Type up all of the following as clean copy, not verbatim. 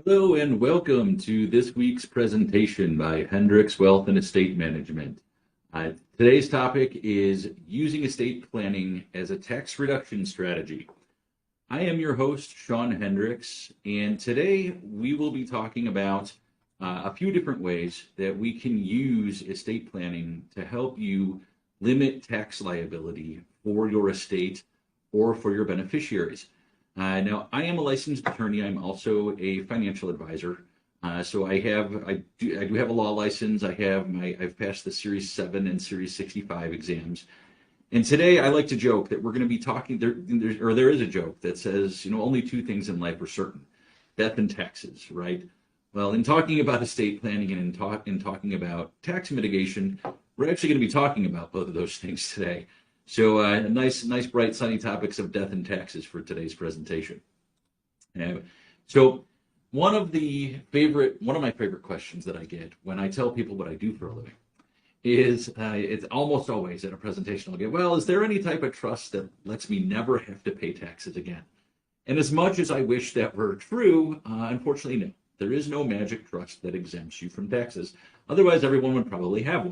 Hello and welcome to this week's presentation by Hendricks Wealth and Estate Management. Today's topic is using estate planning as a tax reduction strategy. I am your host, Sean Hendricks, and today we will be talking about a few different ways that we can use estate planning to help you limit tax liability for your estate or for your beneficiaries. Now, I am a licensed attorney. I'm also a financial advisor. So I do have a law license. I've passed the Series 7 and Series 65 exams. And today I like to joke that we're going to be talking there is a joke that says, only two things in life are certain: death and taxes, right? Well, in talking about estate planning and in talking about tax mitigation, we're actually going to be talking about both of those things today. So nice, bright, sunny topics of death and taxes for today's presentation. Uh, so one of my favorite questions that I get when I tell people what I do for a living is it's almost always at a presentation I'll get, well, is there any type of trust that lets me never have to pay taxes again? And as much as I wish that were true, unfortunately, no. There is no magic trust that exempts you from taxes. Otherwise, everyone would probably have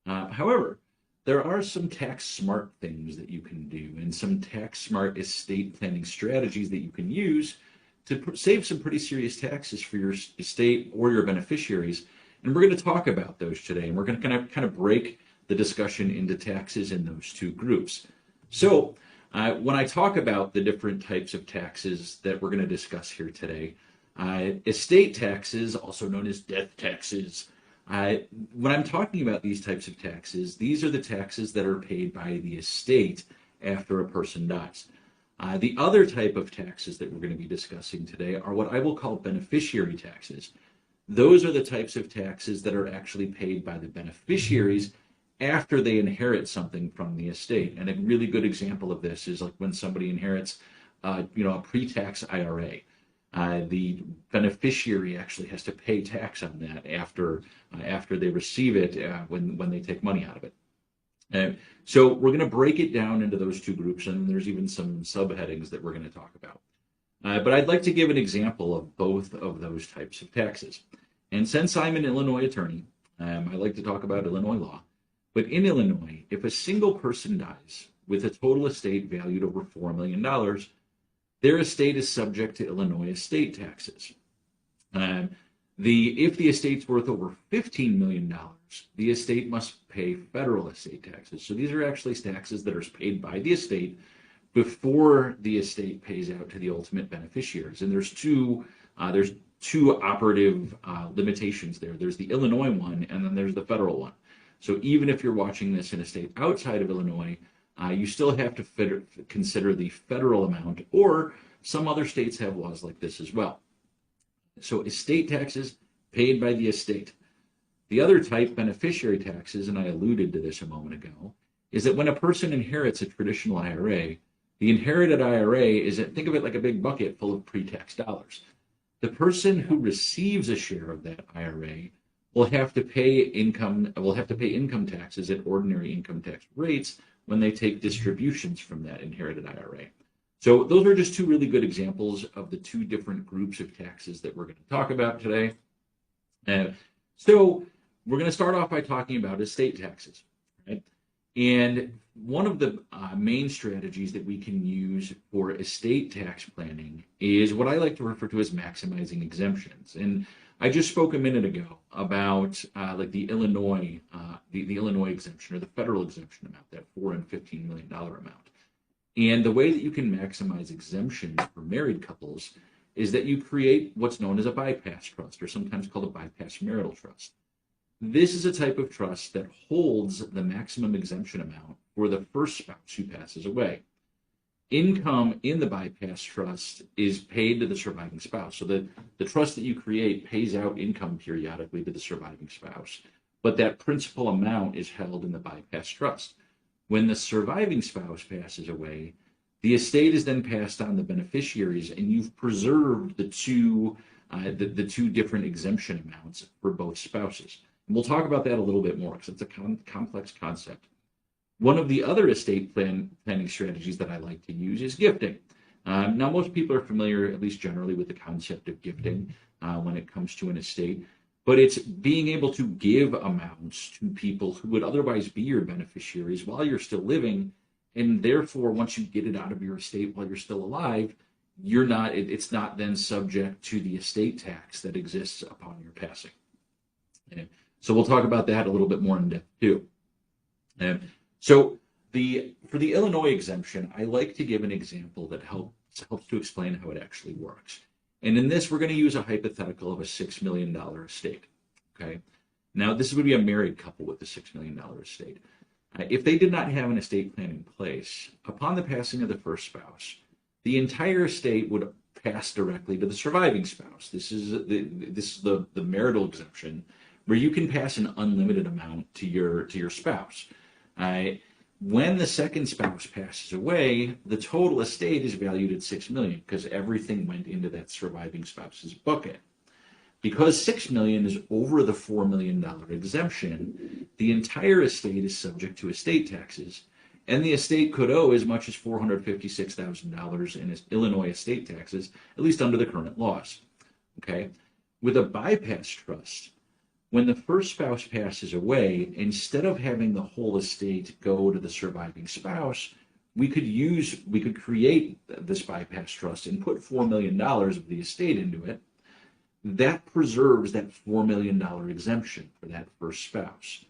one. However, there are some tax smart things that you can do and some tax smart estate planning strategies that you can use to save some pretty serious taxes for your estate or your beneficiaries. And we're going to talk about those today. And we're going to kind of break the discussion into taxes in those two groups. So when I talk about the different types of taxes that we're going to discuss here today, estate taxes, also known as death taxes, when I'm talking about these types of taxes, these are the taxes that are paid by the estate after a person dies. The other type of taxes that we're going to be discussing today are what I will call beneficiary taxes. Those are the types of taxes that are actually paid by the beneficiaries after they inherit something from the estate. And a really good example of this is like when somebody inherits, a pre-tax IRA. The beneficiary actually has to pay tax on that after they receive it when they take money out of it. So we're going to break it down into those two groups, and there's even some subheadings that we're going to talk about. But I'd like to give an example of both of those types of taxes. And since I'm an Illinois attorney, I like to talk about Illinois law. But in Illinois, if a single person dies with a total estate valued over $4 million, their estate is subject to Illinois estate taxes. If the estate's worth over $15 million, the estate must pay federal estate taxes. So these are actually taxes that are paid by the estate before the estate pays out to the ultimate beneficiaries. And there's two operative limitations there. There's the Illinois one, and then there's the federal one. So even if you're watching this in a state outside of Illinois, you still have to consider the federal amount, or some other states have laws like this as well. So estate taxes paid by the estate. The other type, beneficiary taxes, and I alluded to this a moment ago, is that when a person inherits a traditional IRA, the inherited IRA think of it like a big bucket full of pre-tax dollars. The person who receives a share of that IRA will have to pay income taxes at ordinary income tax rates when they take distributions from that inherited IRA. So those are just two really good examples of the two different groups of taxes that we're going to talk about today. So we're going to start off by talking about estate taxes, right? And one of the main strategies that we can use for estate tax planning is what I like to refer to as maximizing exemptions. And I just spoke a minute ago about like the Illinois exemption or the federal exemption amount, that $4 and $15 million amount. And the way that you can maximize exemptions for married couples is that you create what's known as a bypass trust, or sometimes called a bypass marital trust. This is a type of trust that holds the maximum exemption amount for the first spouse who passes away. Income in the bypass trust is paid to the surviving spouse. So the trust that you create pays out income periodically to the surviving spouse, but that principal amount is held in the bypass trust. When the surviving spouse passes away, the estate is then passed on to beneficiaries, and you've preserved the two different exemption amounts for both spouses. And we'll talk about that a little bit more because it's a complex concept. One of the other estate planning strategies that I like to use is gifting. Now, most people are familiar, at least generally, with the concept of gifting. when it comes to an estate, but it's being able to give amounts to people who would otherwise be your beneficiaries while you're still living. And therefore, once you get it out of your estate while you're still alive, it's not then subject to the estate tax that exists upon your passing. Okay. So we'll talk about that a little bit more in depth too. So for the Illinois exemption, I like to give an example that helps to explain how it actually works. And in this, we're going to use a hypothetical of a $6 million estate. Okay. Now, this would be a married couple with a $6 million estate. If they did not have an estate plan in place, upon the passing of the first spouse, the entire estate would pass directly to the surviving spouse. This is the marital exemption, where you can pass an unlimited amount to your spouse. When the second spouse passes away, the total estate is valued at $6 million because everything went into that surviving spouse's bucket. Because $6 million is over the $4 million exemption, the entire estate is subject to estate taxes, and the estate could owe as much as $456,000 in Illinois estate taxes, at least under the current laws. Okay, with a bypass trust, when the first spouse passes away, instead of having the whole estate go to the surviving spouse, we could create this bypass trust and put $4 million of the estate into it. That preserves that $4 million exemption for that first spouse.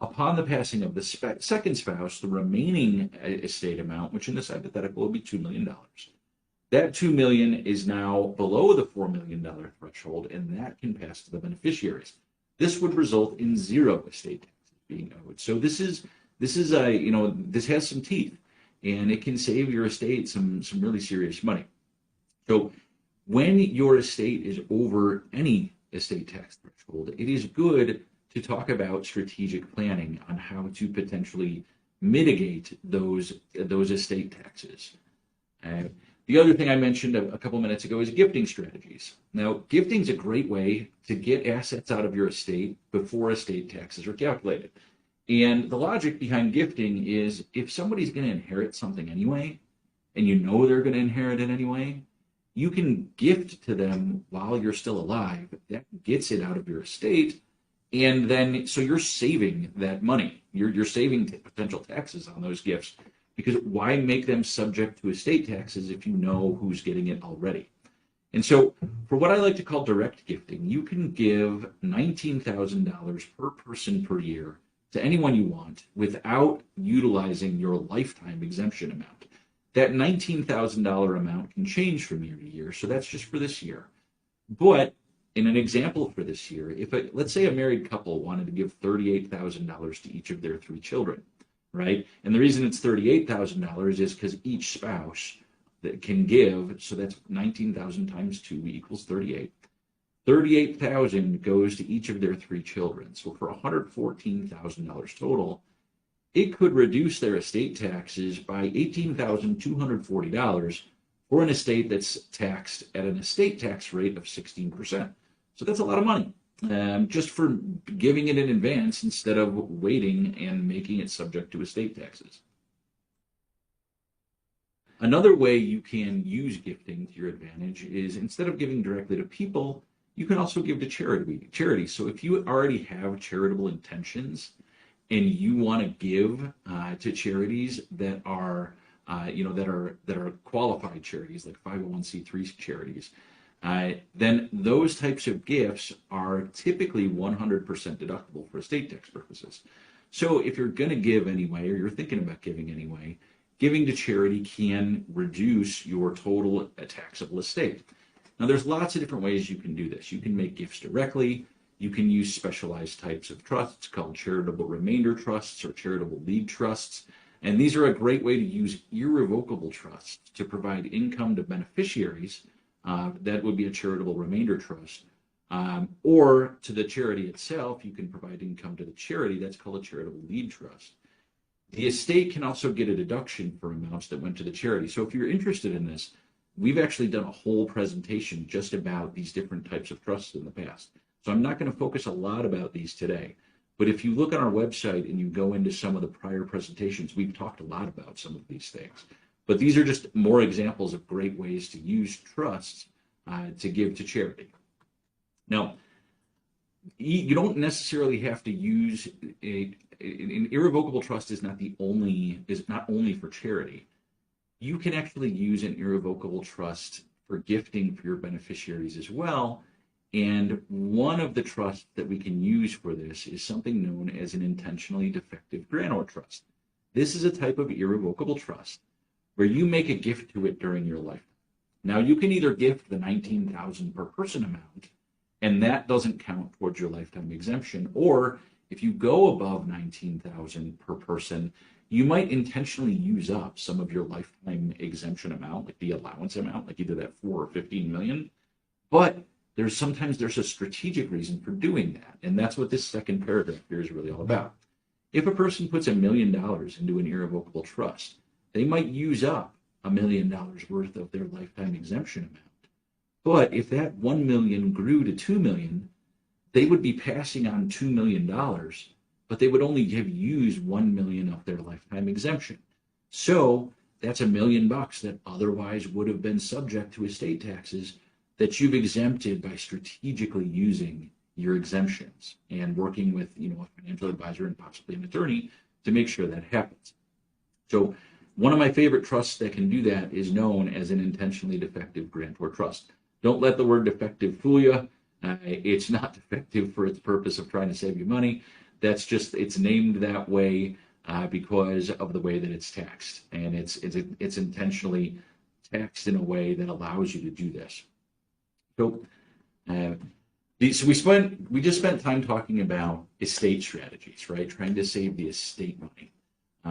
Upon the passing of the second spouse, the remaining estate amount, which in this hypothetical would be $2 million, that $2 million is now below the $4 million threshold, and that can pass to the beneficiaries. This would result in zero estate taxes being owed. So this has some teeth, and it can save your estate some really serious money. So when your estate is over any estate tax threshold, it is good to talk about strategic planning on how to potentially mitigate those estate taxes. The other thing I mentioned a couple minutes ago is gifting strategies. Now, gifting is a great way to get assets out of your estate before estate taxes are calculated. And the logic behind gifting is if somebody's going to inherit something anyway, and you know they're going to inherit it anyway, you can gift to them while you're still alive. That gets it out of your estate. And then, so you're saving that money. You're saving potential taxes on those gifts, because why make them subject to estate taxes if you know who's getting it already? And so for what I like to call direct gifting, you can give $19,000 per person per year to anyone you want without utilizing your lifetime exemption amount. That $19,000 amount can change from year to year, so that's just for this year. But in an example for this year, let's say a married couple wanted to give $38,000 to each of their 3 children, right? And the reason it's $38,000 is because each spouse that can give, so that's 19,000 times 2 equals 38. 38,000 goes to each of their 3 children. So for $114,000 total, it could reduce their estate taxes by $18,240 for an estate that's taxed at an estate tax rate of 16%. So that's a lot of money, just for giving it in advance instead of waiting and making it subject to estate taxes. Another way you can use gifting to your advantage is, instead of giving directly to people, you can also give to charity. So if you already have charitable intentions and you want to give to charities that are qualified charities, like 501c3 charities, then those types of gifts are typically 100% deductible for estate tax purposes. So if you're going to give anyway, or you're thinking about giving anyway, giving to charity can reduce your total taxable estate. Now, there's lots of different ways you can do this. You can make gifts directly. You can use specialized types of trusts called charitable remainder trusts or charitable lead trusts. And these are a great way to use irrevocable trusts to provide income to beneficiaries. That would be a charitable remainder trust. Or to the charity itself, you can provide income to the charity. That's called a charitable lead trust. The estate can also get a deduction for amounts that went to the charity. So if you're interested in this, we've actually done a whole presentation just about these different types of trusts in the past. So I'm not going to focus a lot about these today. But if you look on our website and you go into some of the prior presentations, we've talked a lot about some of these things. But these are just more examples of great ways to use trusts to give to charity. Now, you don't necessarily have to use an irrevocable trust is not only for charity. You can actually use an irrevocable trust for gifting for your beneficiaries as well. And one of the trusts that we can use for this is something known as an intentionally defective grantor trust. This is a type of irrevocable trust where you make a gift to it during your lifetime. Now, you can either gift the $19,000 per person amount, and that doesn't count towards your lifetime exemption, or if you go above $19,000 per person, you might intentionally use up some of your lifetime exemption amount, like the allowance amount, like either that 4 or 15 million. But sometimes there's a strategic reason for doing that, and that's what this second paragraph here is really all about. If a person puts $1 million into an irrevocable trust, they might use up $1 million worth of their lifetime exemption amount. But if that 1 million grew to 2 million, they would be passing on $2 million, but they would only have used 1 million of their lifetime exemption. So that's $1 million that otherwise would have been subject to estate taxes that you've exempted by strategically using your exemptions and working with a financial advisor and possibly an attorney to make sure that happens. So one of my favorite trusts that can do that is known as an intentionally defective grantor trust. Don't let the word defective fool you. It's not defective for its purpose of trying to save you money. That's just, it's named that way because of the way that it's taxed. And it's intentionally taxed in a way that allows you to do this. So, we just spent time talking about estate strategies, right? Trying to save the estate money.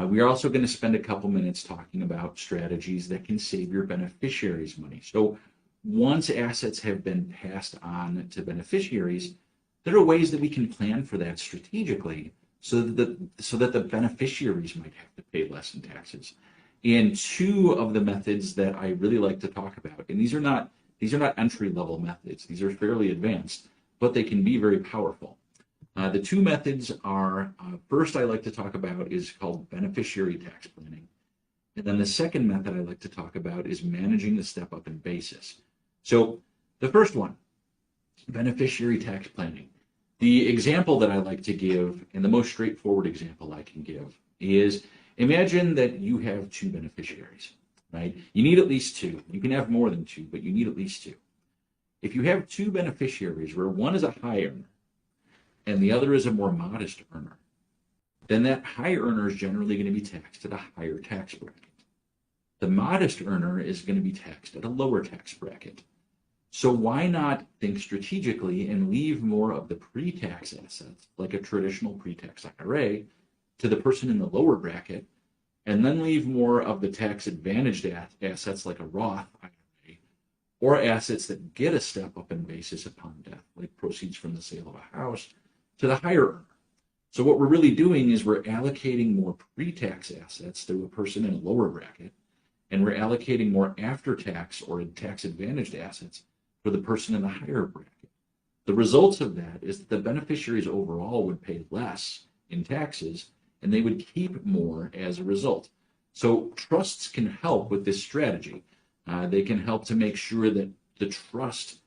We are also going to spend a couple minutes talking about strategies that can save your beneficiaries money. So once assets have been passed on to beneficiaries, there are ways that we can plan for that strategically so that the beneficiaries might have to pay less in taxes. And two of the methods that I really like to talk about, and these are not entry-level methods, these are fairly advanced, but they can be very powerful. The two methods are, first I like to talk about is called beneficiary tax planning. And then the second method I like to talk about is managing the step-up in basis. So the first one, beneficiary tax planning. The example that I like to give, and the most straightforward example I can give, is imagine that you have two beneficiaries, right? You need at least two. You can have more than two, but you need at least two. If you have two beneficiaries where one is a high earner and the other is a more modest earner, then that high earner is generally going to be taxed at a higher tax bracket. The modest earner is going to be taxed at a lower tax bracket. So why not think strategically and leave more of the pre-tax assets, like a traditional pre-tax IRA, to the person in the lower bracket, and then leave more of the tax-advantaged assets, like a Roth IRA, or assets that get a step up in basis upon death, like proceeds from the sale of a house, to the higher earner. So what we're really doing is we're allocating more pre-tax assets to a person in a lower bracket, and we're allocating more after-tax or tax-advantaged assets for the person in the higher bracket. The results of that is that the beneficiaries overall would pay less in taxes, and they would keep more as a result. So trusts can help with this strategy. They can help to make sure that the trust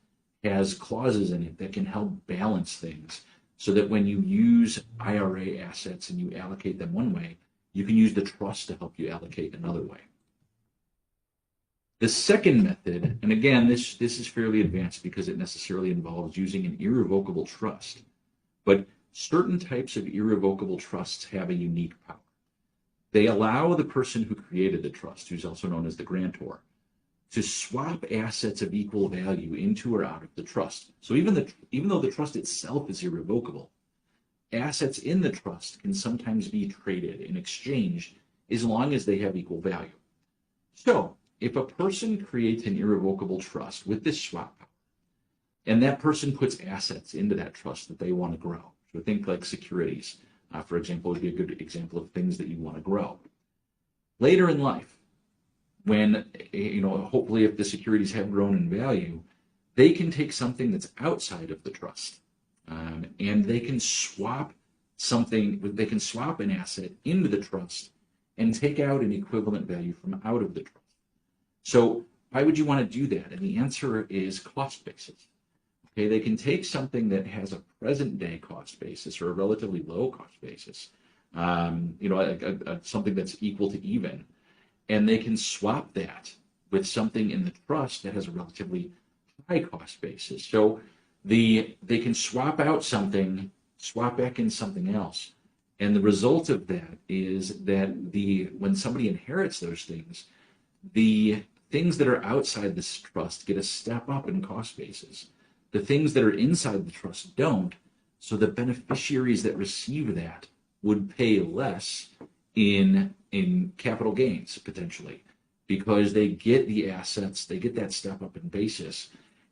has clauses in it that can help balance things so that when you use IRA assets and you allocate them one way, you can use the trust to help you allocate another way. The second method, and again, this is fairly advanced because it necessarily involves using an irrevocable trust, but certain types of irrevocable trusts have a unique power. They allow the person who created the trust, who's also known as the grantor, to swap assets of equal value into or out of the trust. So even though the trust itself is irrevocable, assets in the trust can sometimes be traded and exchanged as long as they have equal value. So if a person creates an irrevocable trust with this swap power, and that person puts assets into that trust that they want to grow, so think like securities, for example, would be a good example of things that you want to grow. Later in life, when, hopefully if the securities have grown in value, they can take something that's outside of the trust, and they can swap an asset into the trust and take out an equivalent value from out of the trust. So why would you want to do that? And the answer is cost basis. Okay, they can take something that has a present day cost basis or a relatively low cost basis, something that's equal to even, and they can swap that with something in the trust that has a relatively high cost basis. So they can swap out something, swap back in something else. And the result of that is that when somebody inherits those things, the things that are outside this trust get a step up in cost basis. The things that are inside the trust don't. So the beneficiaries that receive that would pay less in capital gains potentially, because they get the assets, they get that step up in basis,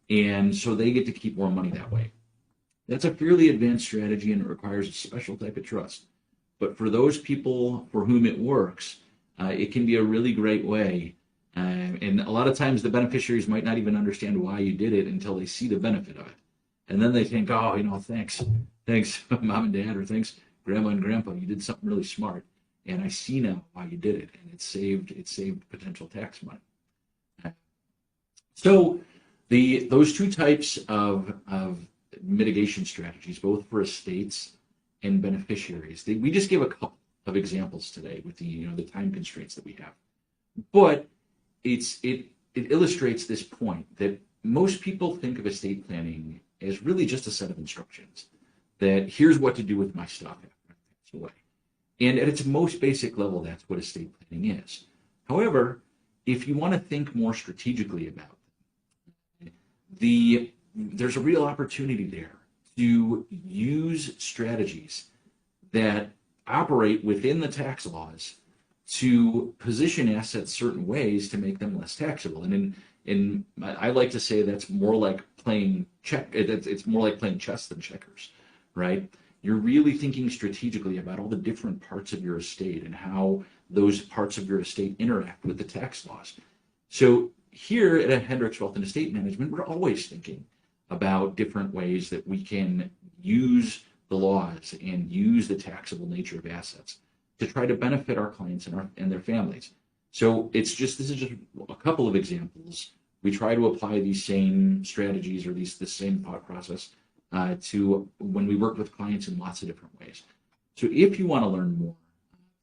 and so they get to keep more money that way. That's a fairly advanced strategy, and it requires a special type of trust. But for those people for whom it works, it can be a really great way. And a lot of times the beneficiaries might not even understand why you did it until they see the benefit of it. And then they think, oh, thanks, mom and dad, or thanks, grandma and grandpa, you did something really smart. And I see now why you did it, and it saved potential tax money. So those two types of mitigation strategies, both for estates and beneficiaries, we just gave a couple of examples today with the time constraints that we have. But it illustrates this point that most people think of estate planning as really just a set of instructions, that here's what to do with my stuff after I pass away. And at its most basic level, that's what estate planning is. However, if you want to think more strategically about it, there's a real opportunity there to use strategies that operate within the tax laws to position assets certain ways to make them less taxable. And I like to say that's more like playing it's more like playing chess than checkers, right? You're really thinking strategically about all the different parts of your estate and how those parts of your estate interact with the tax laws. So here at Hendricks Wealth and Estate Management, we're always thinking about different ways that we can use the laws and use the taxable nature of assets to try to benefit our clients and their families. So this is just a couple of examples. We try to apply these same strategies or the same thought process to when we work with clients in lots of different ways. So if you want to learn more,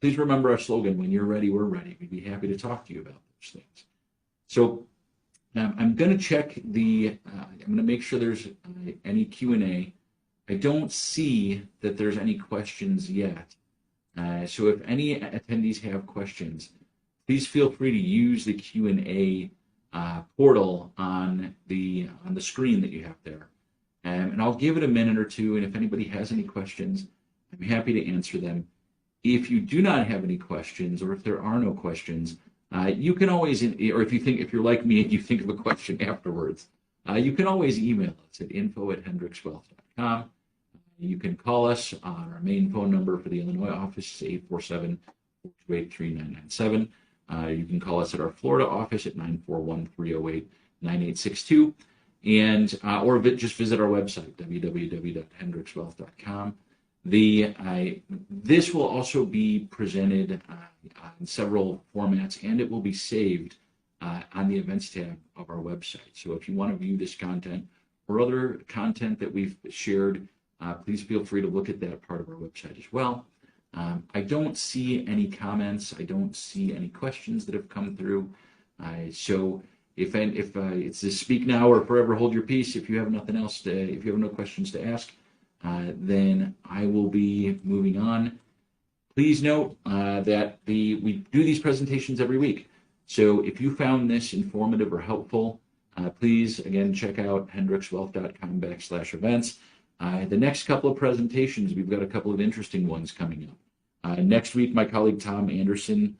please remember our slogan, when you're ready, we're ready. We'd be happy to talk to you about those things. So I'm going to check I'm going to make sure there's any Q&A. I don't see that there's any questions yet. So if any attendees have questions, please feel free to use the Q&A portal on the screen that you have there. And I'll give it a minute or two, and if anybody has any questions, I'm happy to answer them. If you do not have any questions, or if there are no questions, you can always, or if you're like me and you think of a question afterwards, you can always email us at info@hendrickswealth.com. You can call us on our main phone number for the Illinois office, 847-428-3997. You can call us at our Florida office at 941-308-9862. And or just visit our website, www.hendrickswealth.com. This will also be presented in several formats, and it will be saved on the events tab of our website. So if you want to view this content or other content that we've shared, please feel free to look at that part of our website as well. I don't see any comments. I don't see any questions that have come through. So if it's a speak now or forever hold your peace, if you have nothing else if you have no questions to ask, then I will be moving on. Please note that we do these presentations every week. So if you found this informative or helpful, please again check out hendrickswealth.com/events. The next couple of presentations, we've got a couple of interesting ones coming up. Next week, my colleague Tom Anderson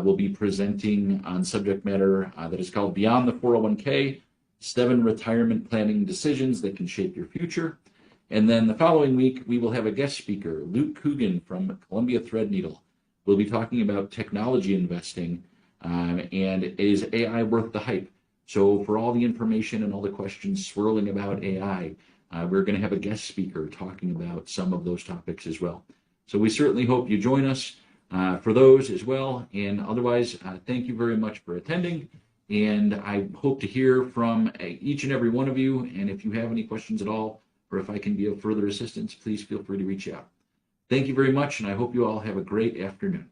will be presenting on subject matter that is called Beyond the 401k, 7 retirement planning decisions that can shape your future. And then the following week, we will have a guest speaker, Luke Coogan from Columbia Threadneedle. We'll be talking about technology investing and is AI worth the hype? So for all the information and all the questions swirling about AI, we're going to have a guest speaker talking about some of those topics as well. So we certainly hope you join us for those as well. And otherwise, thank you very much for attending. And I hope to hear from each and every one of you. And if you have any questions at all, or if I can be of further assistance, please feel free to reach out. Thank you very much, and I hope you all have a great afternoon.